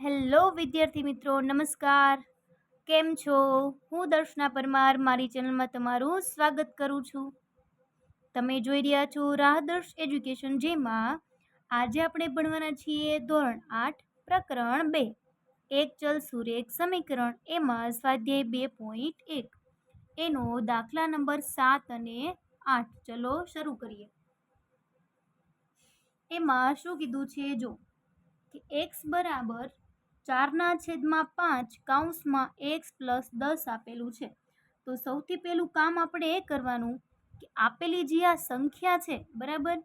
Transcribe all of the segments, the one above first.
Hello વિદ્યાર્થી મિત્રો, નમસ્કાર. કેમ છો? હું દર્શના પરમાર મારી ચેનલમાં તમારું સ્વાગત કરું છું. તમે જોઈ રહ્યા છો રાહદર્શ એજ્યુકેશન, જેમાં આજે આપણે ભણવાના છીએ ધોરણ 8 પ્રકરણ 2 એક ચલ સુરેખ સમીકરણ, એમાં સ્વાધ્યાય 2.1 એનો દાખલા નંબર 7 અને 8. ચલો શરૂ કરીએ. એમાં શું કીધું છે જો કે x બરાબર 4/5 કૌંસમાં x પ્લસ 10 આપેલું છે. તો સૌથી પહેલું કામ આપણે એ કરવાનું કે આપેલી જે આ સંખ્યા છે, બરાબર,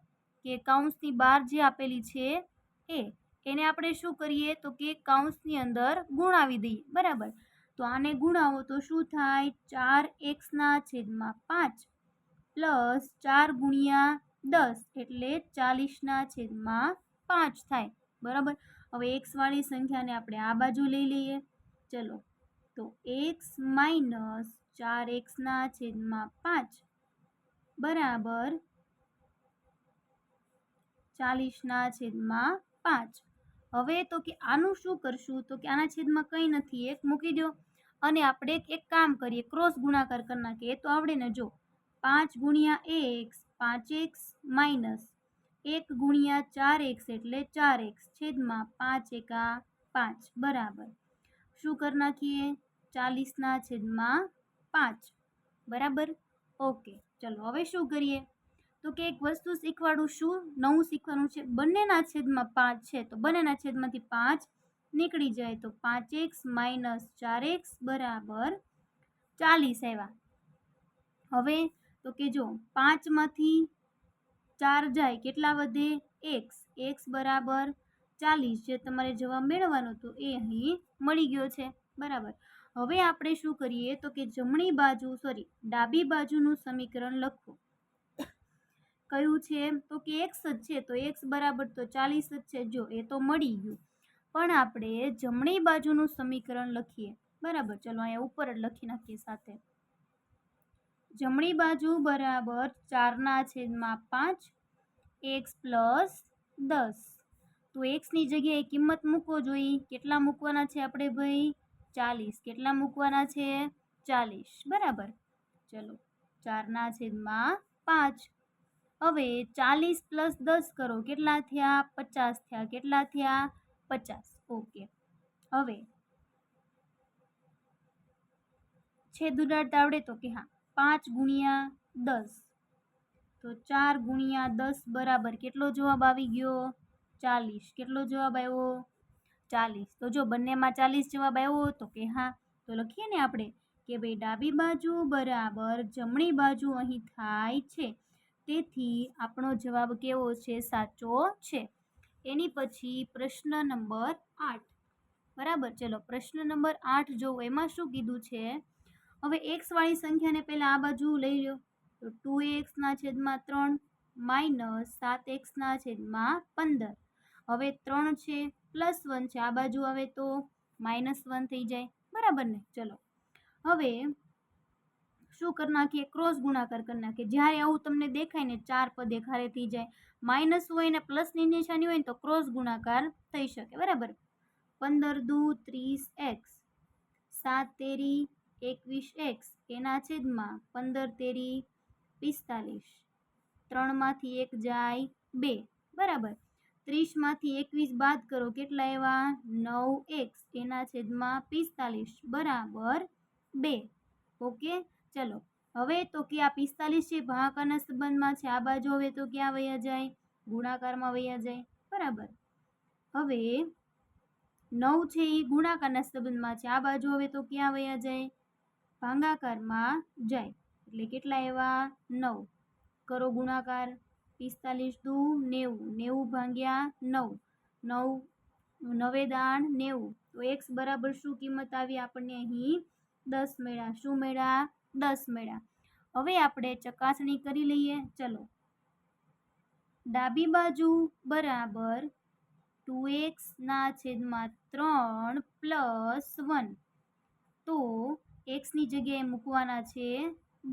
કે કૌંસની બહાર જે આપેલી છે એને આપણે શું કરીએ તો કે કૌંસની અંદર ગુણાવી દઈએ, બરાબર. તો આને ગુણાવો તો શું થાય? 4x/5 પ્લસ 4 ગુણ્યા 10 એટલે 40/5 થાય, બરાબર. હવે x વાળી સંખ્યાને આપણે આ બાજુ લઈ લઈએ. ચલો, તો x માઇનસ 4x/5 બરાબર 40/5. હવે તો કે આનું શું કરશું? તો કે આના છેદમાં કંઈ નથી, એક મૂકી દો અને આપણે એક કામ કરીએ, ક્રોસ ગુણાકાર કરી નાખીએ. એ તો આવડે ને. જો 5 ગુણ્યા x 5x માઇનસ 1 ગુણ્યા 4x એટલે 4x છેદમાં 5 એકા 5 બરાબર શું કરી નાખીએ? 40/5 બરાબર. ઓકે, ચલો હવે શું કરીએ? તો કે એક વસ્તુ શીખવાડું, શું નવું શીખવાનું છે? બંનેના છેદમાં 5 છે, તો બંનેના છેદમાંથી 5 નીકળી જાય તો 5x માઇનસ 4x બરાબર 40 આવ્યા. હવે તો કે જો 5માંથી 4 જાય, કેટલા વધે? x બરાબર 40, જે તમારે જવાબ મેળવવાનો હતો એ અહીં મળી ગયો છે, બરાબર. હવે આપણે શું કરીએ તો કે ડાબી બાજુનું સમીકરણ લખો. કયું છે? તો કે x જ છે, તો x બરાબર તો 40 જ છે. જો એ તો મળી ગયું, પણ આપણે જમણી બાજુનું સમીકરણ લખીએ, બરાબર. ચલો અહીંયા ઉપર જ લખી નાખીએ સાથે. જમણી બાજુ બરાબર 4/5 x પ્લસ 10. તો x ની જગ્યાએ કિંમત મૂકવો જોઈએ. કેટલા મૂકવાના છે આપણે ભાઈ? 40. કેટલા મૂકવાના છે? 40, બરાબર. ચલો, 4/5. હવે 40 પ્લસ 10 કરો, કેટલા થયા? 50 થયા. કેટલા થયા? 50. ઓકે, હવે છેદ ઉડાડતા આવડે તો કે હા. 5 ગુણ્યા 10, તો 4 ગુણ્યા 10 બરાબર કેટલો જવાબ આવી ગયો? 40. કેટલો જવાબ આવ્યો? 40. તો જો બંનેમાં 40 જવાબ આવ્યો તો કે હા. તો લખીએ ને આપણે કે ભાઈ ડાબી બાજુ બરાબર જમણી બાજુ અહીં થાય છે, તેથી આપણો જવાબ કેવો છે? સાચો છે. એની પછી પ્રશ્ન નંબર 8, બરાબર. ચલો, પ્રશ્ન નંબર 8 જો એમાં શું કીધું છે? હવે x વાળી સંખ્યાને પહેલા આ બાજુ લઈ લો, તો 2x/3 માઇનસ 7x/15. હવે 3 છે પ્લસ 1 છે, આ બાજુ આવે તો -1 થઈ જાય, બરાબર ને. ચલો, હવે શું કરી નાખીએ? ક્રોસ ગુણાકાર કરી નાખીએ. જ્યારે આવું તમને દેખાય ને 4 પદ એક હારે થઈ જાય, માઇનસ હોય ને પ્લસની નિશાની હોય ને તો ક્રોસ ગુણાકાર થઈ શકે, બરાબર. 15 દુ 30x, 7 તેરી 21x એના છેદમાં 15 તેરી 45. 3માંથી 1 જાય 2, બરાબર. 30માંથી 21 બાદ કરો, કેટલા આવ્યા? 9x એના છેદમાં 45 બરાબર 2. ઓકે, ચલો. હવે તો કે આ 45 છે ભાગાકારના સંબંધમાં છે, આ બાજુ હવે તો ક્યાં વયા જાય? ગુણાકારમાં વયા જાય, બરાબર. હવે 9 છે એ ગુણાકારના સંબંધમાં છે, આ બાજુ હવે તો ક્યાં વયા જાય? ભાગાકારમાં જાય. એટલે કેટલા આવ્યા? 9. કરો ગુણાકાર. 45 દુ 90, 90 ભાગ્યા 9, 9 દાણ 90. તો x બરાબર શું કિંમત આવી આપણને અહીં? 10 મળ્યા. શું મળ્યા? 10 મળ્યા. હવે આપણે ચકાસણી કરી લઈએ. ચલો, ડાબી બાજુ બરાબર 2x/3 પ્લસ 1, તો x ની જગ્યાએ મૂકવાના છે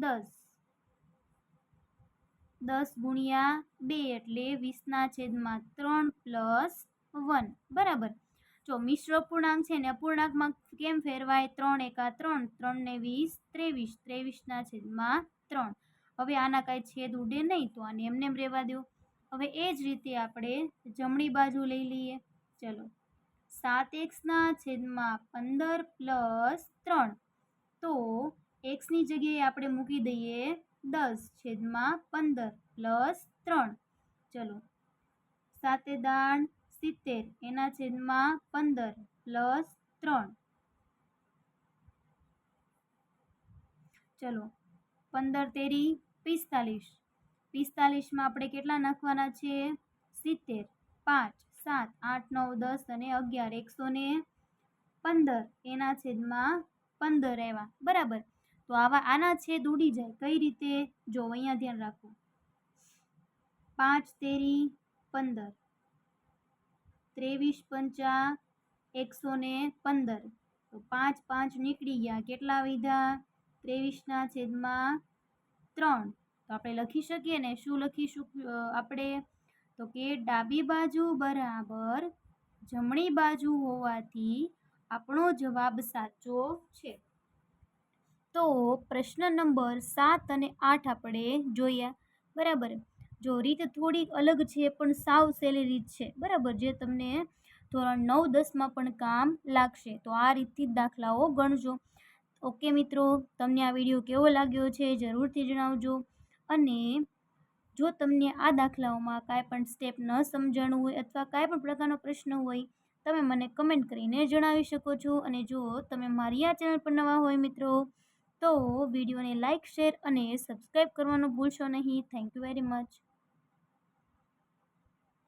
10. 10 ગુણ્યા 2 એટલે 20/3 પ્લસ 1, બરાબર. જો મિશ્ર અપૂર્ણાંક છે ને અપૂર્ણાંકમાં કેમ ફેરવાય? 3 એકા 3, 3 ને 20 23, 23 ના છેદમાં 3. હવે આના કાંઈ છેદ ઉડે નહીં તો આને એમને રહેવા દો. હવે એ જ રીતે આપણે જમણી બાજુ લઈ લઈએ. ચલો 7x ના છેદમાં 15 પ્લસ 3, તો એક્સની જગ્યાએ આપણે મૂકી દઈએ 10 છેદમાં 15 પ્લસ 3. ચલો 7 દાણ 70 એના છેદમાં 15 પ્લસ 3. ચલો 15 તેરી 45, 45માં આપણે કેટલા નાખવાના છે? 70, 5, 7, 8, 9, 10 અને 11, 115 એના છેદમાં 15 આવ્યા. બરાબર. તો આના છેદ ઉડી જાય. કઈ રીતે? જો અહીંયા ધ્યાન રાખો. 5 તેરી 15, 23 પંચા 115, તો 5 5 નીકળી ગયા. કેટલા વધ્યા? 23ના છેદમાં 3. તો આપણે લખી શકીએ ને, શું લખીશું આપણે? તો કે ડાબી બાજુ બરાબર જમણી બાજુ હોવાથી આપણો જવાબ સાચો છે. તો પ્રશ્ન નંબર 7 અને 8 આપણે જોયા. બરાબર. જો રીત થોડીક અલગ છે પણ સાવ સહેલી રીત છે. બરાબર, જે તમને ધોરણ 9 10માં પણ કામ લાગશે. તો આ રીતથી જ દાખલાઓ ગણજો. ઓકે મિત્રો, તમને આ વિડીયો કેવો લાગ્યો છે જરૂરથી જણાવજો. અને જો તમને આ દાખલાઓમાં કાંઈ પણ સ્ટેપ ન સમજાણું હોય અથવા કાંઈ પણ પ્રકારનો પ્રશ્ન હોય, તમે મને કમેન્ટ કરીને જણાવી શકો છો. અને જો તમે મારી આ ચેનલ પર નવા હોય મિત્રો, તો વિડીયોને લાઇક, શેર અને સબસ્ક્રાઈબ કરવાનું ભૂલશો નહીં. Thank you very much.